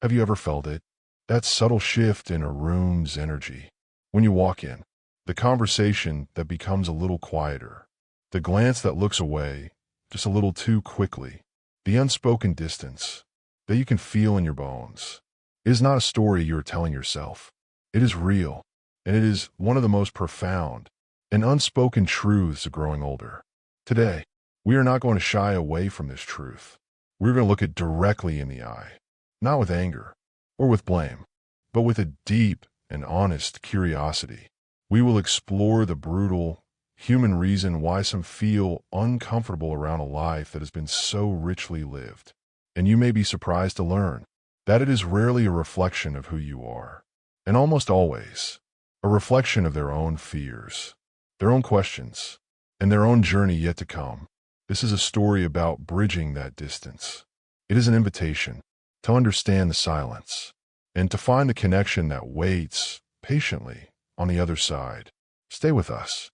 Have you ever felt it? That subtle shift in a room's energy. When you walk in, the conversation that becomes a little quieter, the glance that looks away just a little too quickly, the unspoken distance that you can feel in your bones. It is not a story you are telling yourself. It is real, and it is one of the most profound and unspoken truths of growing older. Today, we are not going to shy away from this truth. We're going to look it directly in the eye, not with anger or with blame, but with a deep and honest curiosity. We will explore the brutal, human reason why some feel uncomfortable around a life that has been so richly lived. And you may be surprised to learn that it is rarely a reflection of who you are, and almost always a reflection of their own fears, their own questions, and their own journey yet to come. This is a story about bridging that distance. It is an invitation to understand the silence and to find the connection that waits patiently on the other side. Stay with us.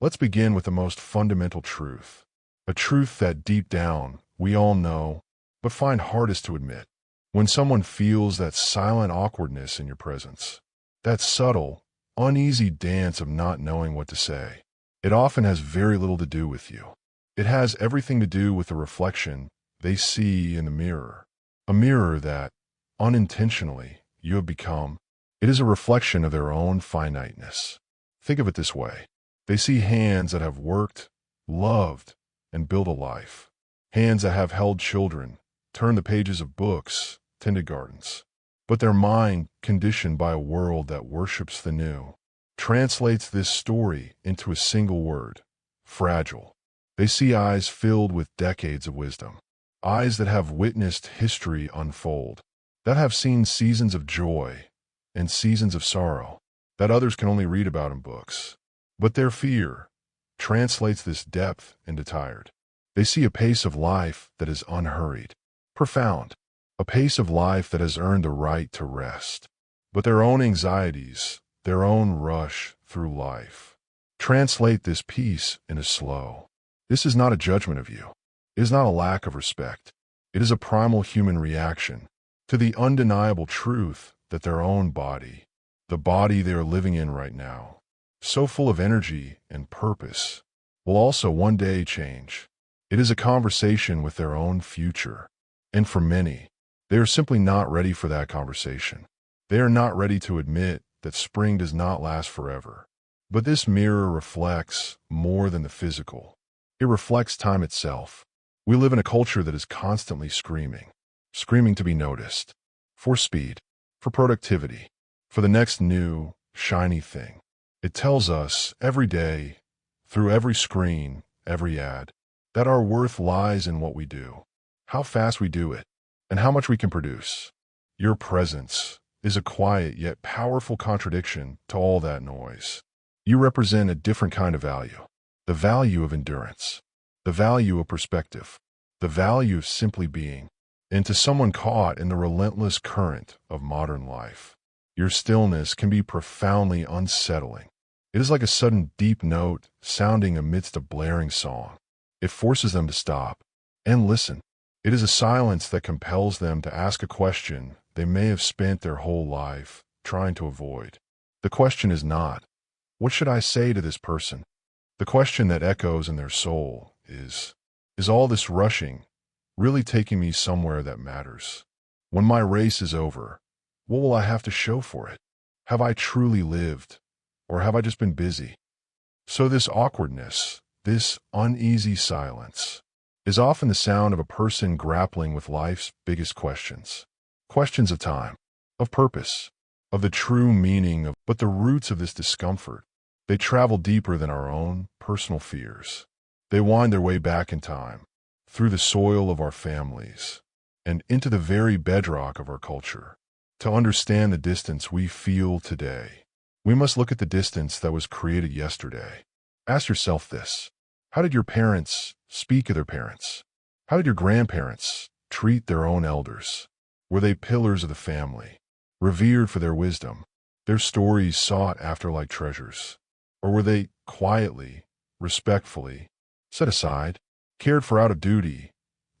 Let's begin with the most fundamental truth, a truth that deep down we all know but find hardest to admit. When someone feels that silent awkwardness in your presence, that subtle, uneasy dance of not knowing what to say, it often has very little to do with you. It has everything to do with the reflection they see in the mirror, a mirror that, unintentionally, you have become. It is a reflection of their own finiteness. Think of it this way. They see hands that have worked, loved, and built a life. Hands that have held children, turned the pages of books, tended gardens. But their mind, conditioned by a world that worships the new, translates this story into a single word: fragile. They see eyes filled with decades of wisdom, eyes that have witnessed history unfold, that have seen seasons of joy and seasons of sorrow that others can only read about in books. But their fear translates this depth into tired. They see a pace of life that is unhurried, profound, a pace of life that has earned the right to rest. But their own anxieties, their own rush through life, translate this peace into slow. This is not a judgment of you. It is not a lack of respect. It is a primal human reaction to the undeniable truth that their own body, the body they are living in right now, so full of energy and purpose, will also one day change. It is a conversation with their own future. And for many, they are simply not ready for that conversation. They are not ready to admit that spring does not last forever. But this mirror reflects more than the physical. It reflects time itself. We live in a culture that is constantly screaming to be noticed, for speed, for productivity, for the next new, shiny thing. It tells us every day, through every screen, every ad, that our worth lies in what we do, how fast we do it, and how much we can produce. Your presence is a quiet yet powerful contradiction to all that noise. You represent a different kind of value, the value of endurance, the value of perspective, the value of simply being. And to someone caught in the relentless current of modern life, your stillness can be profoundly unsettling. It is like a sudden deep note sounding amidst a blaring song. It forces them to stop and listen. It is a silence that compels them to ask a question they may have spent their whole life trying to avoid. The question is not, what should I say to this person? The question that echoes in their soul is all this rushing really taking me somewhere that matters? When my race is over, what will I have to show for it? Have I truly lived, or have I just been busy? So this awkwardness, this uneasy silence, is often the sound of a person grappling with life's biggest questions. Questions of time, of purpose, of the true meaning of. But the roots of this discomfort, they travel deeper than our own personal fears. They wind their way back in time, through the soil of our families, and into the very bedrock of our culture. To understand the distance we feel today, we must look at the distance that was created yesterday. Ask yourself this: how did your parents speak of their parents? How did your grandparents treat their own elders? Were they pillars of the family, revered for their wisdom, their stories sought after like treasures? Or were they quietly, respectfully, set aside, cared for out of duty,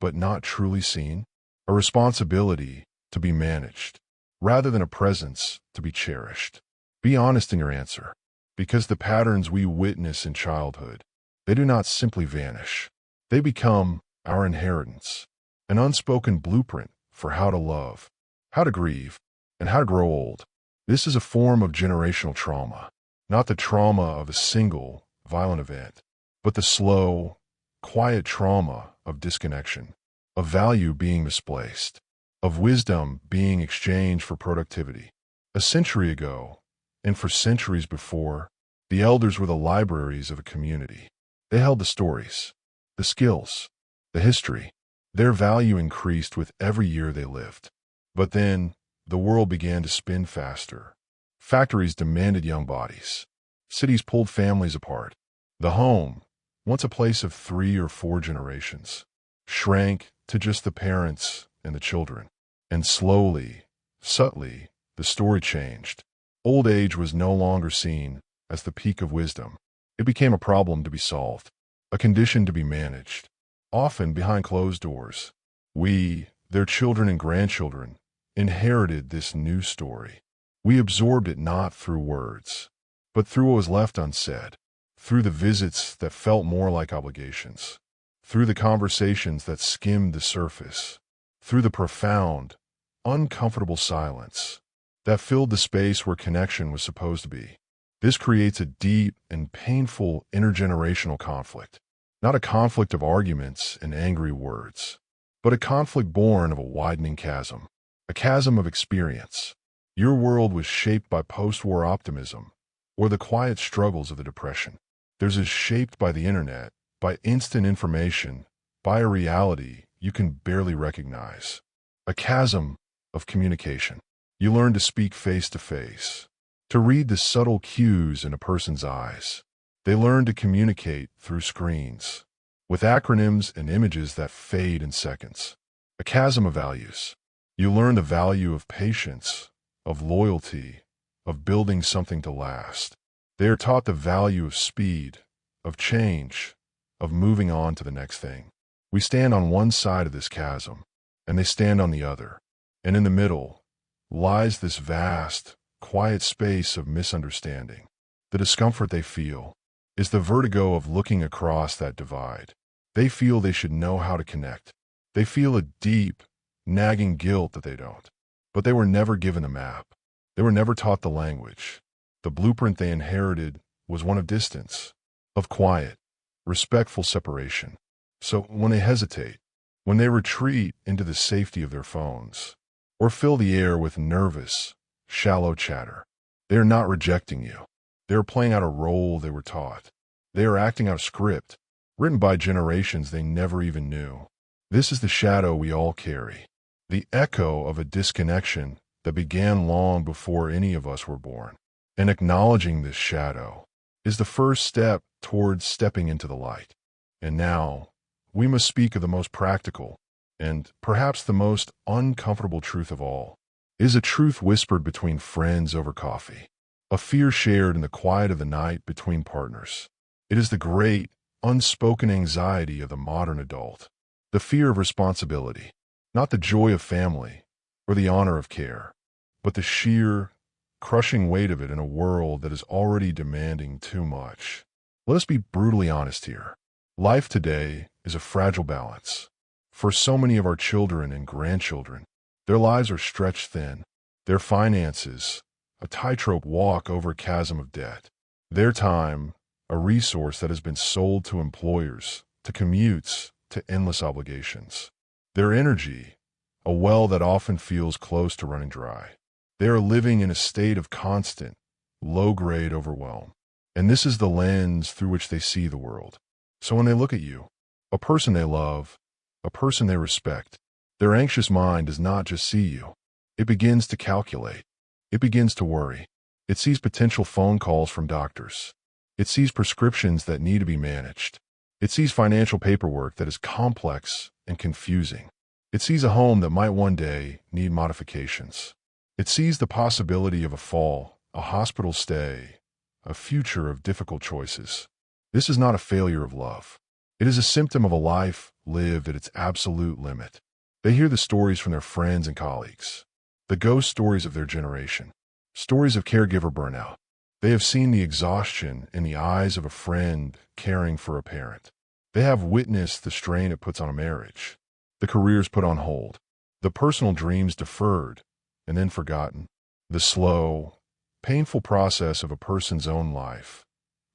but not truly seen? A responsibility to be managed, rather than a presence to be cherished. Be honest in your answer, because the patterns we witness in childhood, they do not simply vanish. They become our inheritance, an unspoken blueprint for how to love, how to grieve, and how to grow old. This is a form of generational trauma, not the trauma of a single violent event, but the slow, quiet trauma of disconnection, of value being misplaced, of wisdom being exchanged for productivity. A century ago, and for centuries before, the elders were the libraries of a community. They held the stories, the skills, the history. Their value increased with every year they lived. But then, the world began to spin faster. Factories demanded young bodies. Cities pulled families apart. The home, once a place of 3 or 4 generations, shrank to just the parents and the children. And slowly, subtly, the story changed. Old age was no longer seen as the peak of wisdom. It became a problem to be solved, a condition to be managed, often behind closed doors. We, their children and grandchildren, inherited this new story. We absorbed it not through words, but through what was left unsaid, through the visits that felt more like obligations, through the conversations that skimmed the surface, through the profound, uncomfortable silence that filled the space where connection was supposed to be. This creates a deep and painful intergenerational conflict, not a conflict of arguments and angry words, but a conflict born of a widening chasm, a chasm of experience. Your world was shaped by post-war optimism or the quiet struggles of the Depression. Theirs is shaped by the internet, by instant information, by a reality you can barely recognize. A chasm of communication. You learn to speak face to face, to read the subtle cues in a person's eyes. They learn to communicate through screens, with acronyms and images that fade in seconds. A chasm of values. You learn the value of patience, of loyalty, of building something to last. They are taught the value of speed, of change, of moving on to the next thing. We stand on one side of this chasm, and they stand on the other. And in the middle lies this vast, quiet space of misunderstanding. The discomfort they feel is the vertigo of looking across that divide. They feel they should know how to connect. They feel a deep, nagging guilt that they don't. But they were never given a map. They were never taught the language. The blueprint they inherited was one of distance, of quiet, respectful separation. So when they hesitate, when they retreat into the safety of their phones, or fill the air with nervous, shallow chatter, they are not rejecting you. They are playing out a role they were taught. They are acting out a script, written by generations they never even knew. This is the shadow we all carry, the echo of a disconnection that began long before any of us were born. And acknowledging this shadow is the first step towards stepping into the light. And now, we must speak of the most practical, and perhaps the most uncomfortable truth of all. It is a truth whispered between friends over coffee, a fear shared in the quiet of the night between partners. It is the great, unspoken anxiety of the modern adult, the fear of responsibility, not the joy of family or the honor of care, but the sheer, crushing weight of it in a world that is already demanding too much. Let us be brutally honest here. Life today is a fragile balance. For so many of our children and grandchildren, their lives are stretched thin. Their finances, a tightrope walk over a chasm of debt. Their time, a resource that has been sold to employers, to commutes, to endless obligations. Their energy, a well that often feels close to running dry. They are living in a state of constant, low-grade overwhelm. And this is the lens through which they see the world. So when they look at you, a person they love, a person they respect, their anxious mind does not just see you. It begins to calculate. It begins to worry. It sees potential phone calls from doctors. It sees prescriptions that need to be managed. It sees financial paperwork that is complex and confusing. It sees a home that might one day need modifications. It sees the possibility of a fall, a hospital stay, a future of difficult choices. This is not a failure of love. It is a symptom of a life lived at its absolute limit. They hear the stories from their friends and colleagues, the ghost stories of their generation, stories of caregiver burnout. They have seen the exhaustion in the eyes of a friend caring for a parent. They have witnessed the strain it puts on a marriage, the careers put on hold, the personal dreams deferred and then forgotten, the slow, painful process of a person's own life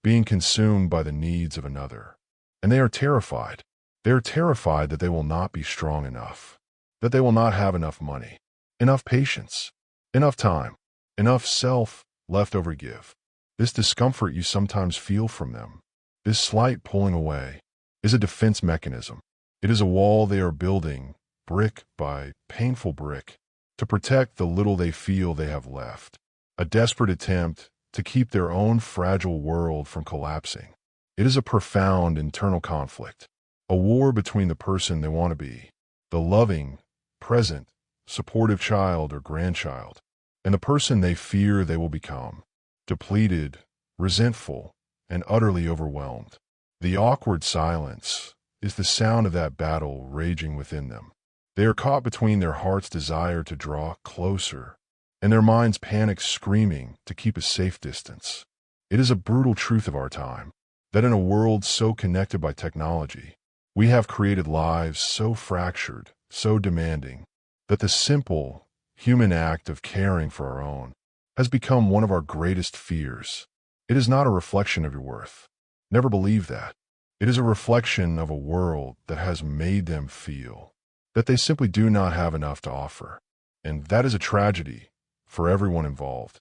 being consumed by the needs of another. And they are terrified. They are terrified that they will not be strong enough, that they will not have enough money, enough patience, enough time, enough self left over to give. This discomfort you sometimes feel from them, this slight pulling away, is a defense mechanism. It is a wall they are building, brick by painful brick, to protect the little they feel they have left. A desperate attempt to keep their own fragile world from collapsing. It is a profound internal conflict, a war between the person they want to be, the loving, present, supportive child or grandchild, and the person they fear they will become, depleted, resentful, and utterly overwhelmed. The awkward silence is the sound of that battle raging within them. They are caught between their heart's desire to draw closer and their mind's panic screaming to keep a safe distance. It is a brutal truth of our time that in a world so connected by technology, we have created lives so fractured, so demanding, that the simple, human act of caring for our own has become one of our greatest fears. It is not a reflection of your worth. Never believe that. It is a reflection of a world that has made them feel that they simply do not have enough to offer. And that is a tragedy for everyone involved.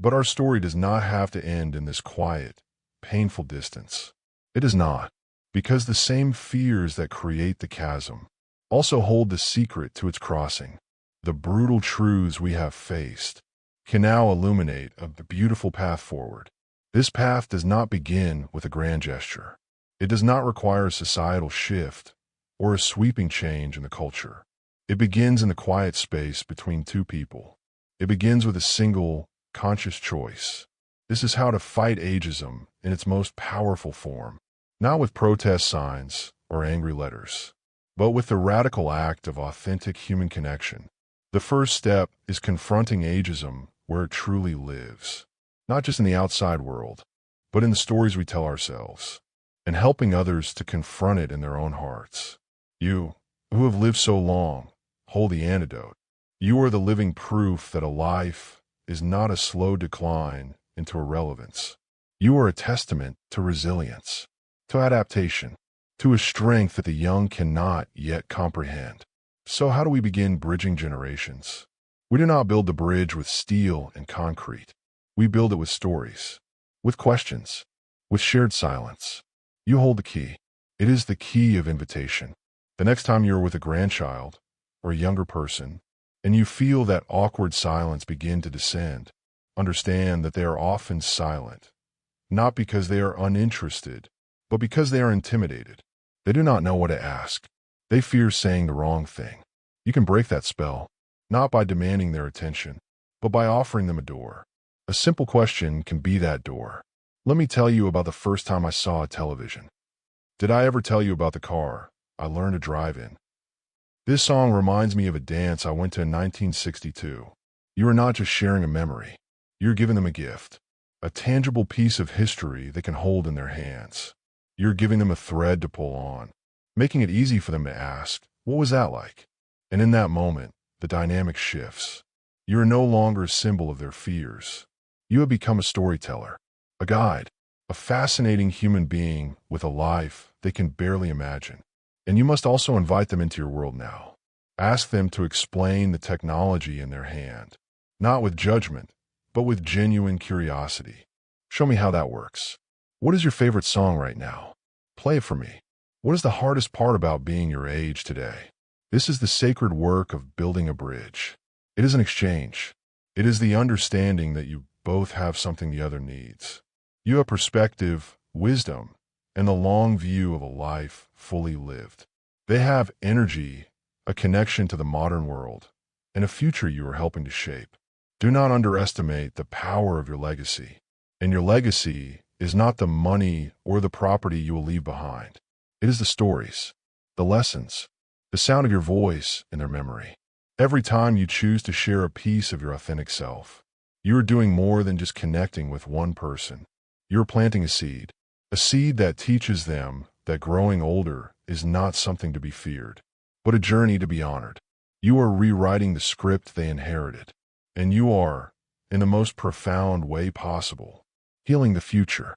But our story does not have to end in this quiet, painful distance. It does not, because the same fears that create the chasm also hold the secret to its crossing. The brutal truths we have faced can now illuminate a beautiful path forward. This path does not begin with a grand gesture. It does not require a societal shift or a sweeping change in the culture. It begins in the quiet space between two people. It begins with a single, conscious choice. This is how to fight ageism in its most powerful form, not with protest signs or angry letters, but with the radical act of authentic human connection. The first step is confronting ageism where it truly lives, not just in the outside world, but in the stories we tell ourselves, and helping others to confront it in their own hearts. You, who have lived so long, hold the antidote. You are the living proof that a life is not a slow decline into irrelevance. You are a testament to resilience, to adaptation, to a strength that the young cannot yet comprehend. So how do we begin bridging generations? We do not build the bridge with steel and concrete. We build it with stories, with questions, with shared silence. You hold the key. It is the key of invitation. The next time you're with a grandchild or a younger person, and you feel that awkward silence begin to descend, understand that they are often silent, not because they are uninterested, but because they are intimidated. They do not know what to ask. They fear saying the wrong thing. You can break that spell, not by demanding their attention, but by offering them a door. A simple question can be that door. Let me tell you about the first time I saw a television. Did I ever tell you about the car I learned to drive in? This song reminds me of a dance I went to in 1962. You are not just sharing a memory. You're giving them a gift, a tangible piece of history they can hold in their hands. You're giving them a thread to pull on, making it easy for them to ask, what was that like? And in that moment, the dynamic shifts. You are no longer a symbol of their fears. You have become a storyteller, a guide, a fascinating human being with a life they can barely imagine. And you must also invite them into your world now. Ask them to explain the technology in their hand, not with judgment, but with genuine curiosity. Show me how that works. What is your favorite song right now? Play it for me. What is the hardest part about being your age today? This is the sacred work of building a bridge. It is an exchange. It is the understanding that you both have something the other needs. You have perspective, wisdom, and the long view of a life fully lived. They have energy, a connection to the modern world, and a future you are helping to shape. Do not underestimate the power of your legacy. And your legacy is not the money or the property you will leave behind. It is the stories, the lessons, the sound of your voice in their memory. Every time you choose to share a piece of your authentic self, you are doing more than just connecting with one person. You're planting a seed that teaches them that growing older is not something to be feared, but a journey to be honored. You are rewriting the script they inherited, and you are, in the most profound way possible, healing the future.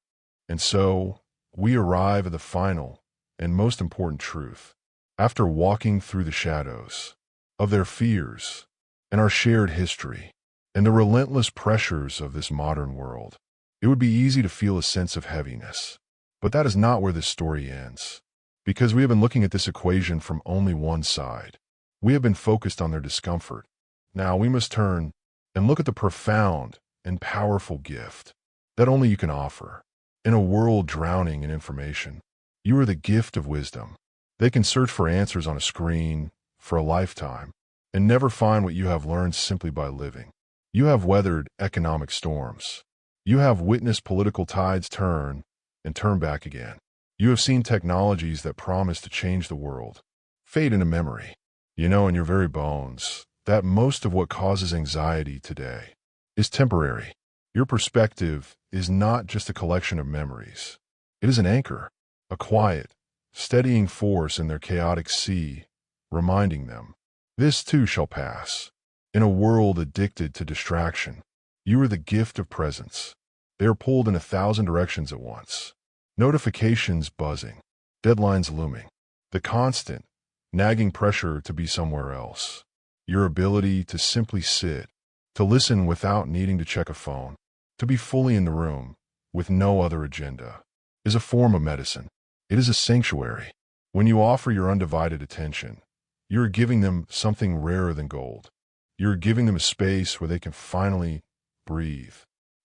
And so, we arrive at the final and most important truth. After walking through the shadows of their fears and our shared history and the relentless pressures of this modern world, it would be easy to feel a sense of heaviness. But that is not where this story ends, because we have been looking at this equation from only one side. We have been focused on their discomfort. Now we must turn and look at the profound and powerful gift that only you can offer. In a world drowning in information, you are the gift of wisdom. They can search for answers on a screen for a lifetime and never find what you have learned simply by living. You have weathered economic storms. You have witnessed political tides turn and turn back again. You have seen technologies that promise to change the world fade into memory. You know in your very bones that most of what causes anxiety today is temporary. Your perspective is not just a collection of memories. It is an anchor, a quiet, steadying force in their chaotic sea, reminding them, this too shall pass. In a world addicted to distraction, you are the gift of presence. They are pulled in 1,000 directions at once. Notifications buzzing, deadlines looming, the constant, nagging pressure to be somewhere else. Your ability to simply sit, to listen without needing to check a phone, to be fully in the room with no other agenda, is a form of medicine. It is a sanctuary. When you offer your undivided attention, you are giving them something rarer than gold. You are giving them a space where they can finally breathe,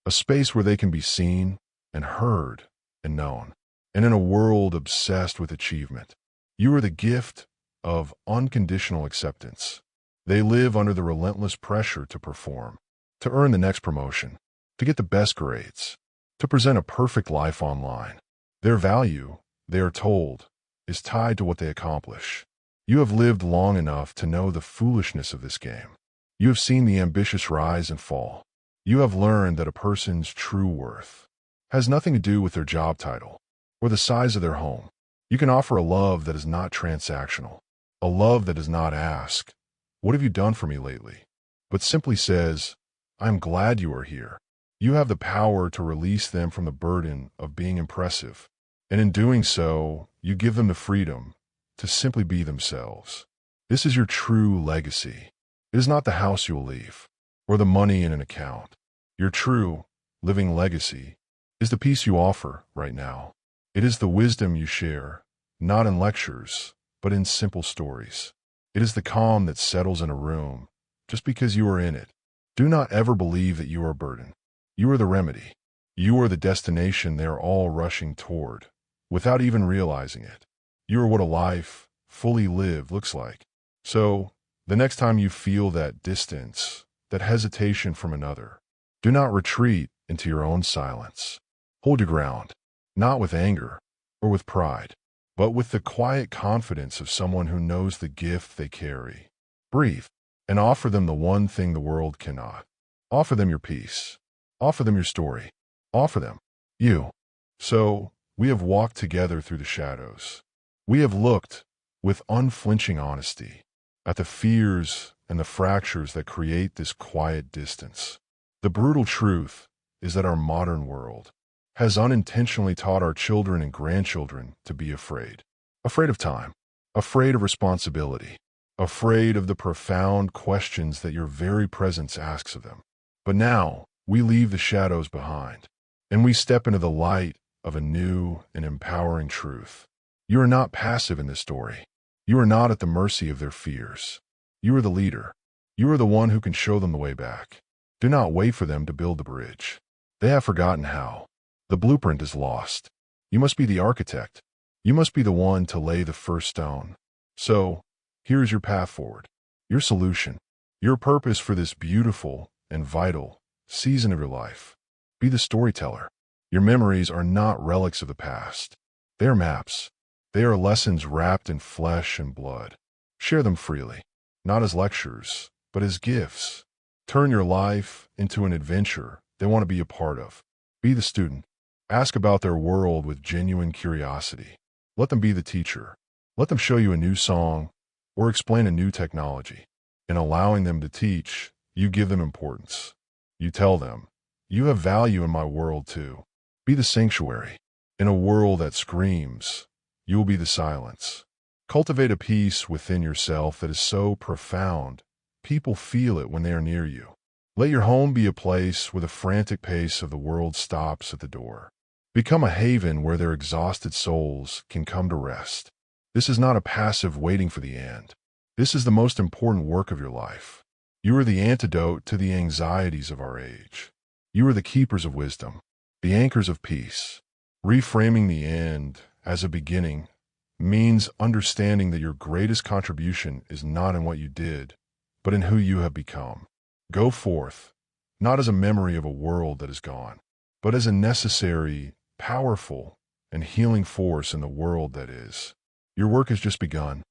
a space where they can be seen and heard and known. And in a world obsessed with achievement, you are the gift of unconditional acceptance. They live under the relentless pressure to perform, to earn the next promotion, to get the best grades, to present a perfect life online. Their value, they are told, is tied to what they accomplish. You have lived long enough to know the foolishness of this game. You have seen the ambitious rise and fall. You have learned that a person's true worth has nothing to do with their job title or the size of their home. You can offer a love that is not transactional, a love that does not ask, "What have you done for me lately?" but simply says, "I'm glad you are here." You have the power to release them from the burden of being impressive, and in doing so, you give them the freedom to simply be themselves. This is your true legacy. It is not the house you will leave, or the money in an account. Your true, living legacy is the peace you offer right now. It is the wisdom you share, not in lectures, but in simple stories. It is the calm that settles in a room just because you are in it. Do not ever believe that you are a burden. You are the remedy. You are the destination they are all rushing toward, without even realizing it. You are what a life, fully lived, looks like. So, the next time you feel that distance, that hesitation from another, do not retreat into your own silence. Hold your ground, not with anger or with pride, but with the quiet confidence of someone who knows the gift they carry. Breathe and offer them the one thing the world cannot. Offer them your peace. Offer them your story. Offer them you. So, we have walked together through the shadows. We have looked with unflinching honesty at the fears and the fractures that create this quiet distance. The brutal truth is that our modern world has unintentionally taught our children and grandchildren to be afraid. Afraid of time, afraid of responsibility, afraid of the profound questions that your very presence asks of them. But now, we leave the shadows behind, and we step into the light of a new and empowering truth. You are not passive in this story. You are not at the mercy of their fears. You are the leader. You are the one who can show them the way back. Do not wait for them to build the bridge. They have forgotten how. The blueprint is lost. You must be the architect. You must be the one to lay the first stone. So, here is your path forward, your solution, your purpose for this beautiful and vital season of your life. Be the storyteller. Your memories are not relics of the past. They are maps. They are lessons wrapped in flesh and blood. Share them freely, not as lectures, but as gifts. Turn your life into an adventure they want to be a part of. Be the student. Ask about their world with genuine curiosity. Let them be the teacher. Let them show you a new song or explain a new technology. In allowing them to teach, you give them importance. You tell them, you have value in my world too. Be the sanctuary. In a world that screams, you will be the silence. Cultivate a peace within yourself that is so profound, people feel it when they are near you. Let your home be a place where the frantic pace of the world stops at the door. Become a haven where their exhausted souls can come to rest. This is not a passive waiting for the end. This is the most important work of your life. You are the antidote to the anxieties of our age. You are the keepers of wisdom, the anchors of peace. Reframing the end as a beginning means understanding that your greatest contribution is not in what you did, but in who you have become. Go forth, not as a memory of a world that is gone, but as a necessary, powerful, and healing force in the world that is. Your work has just begun.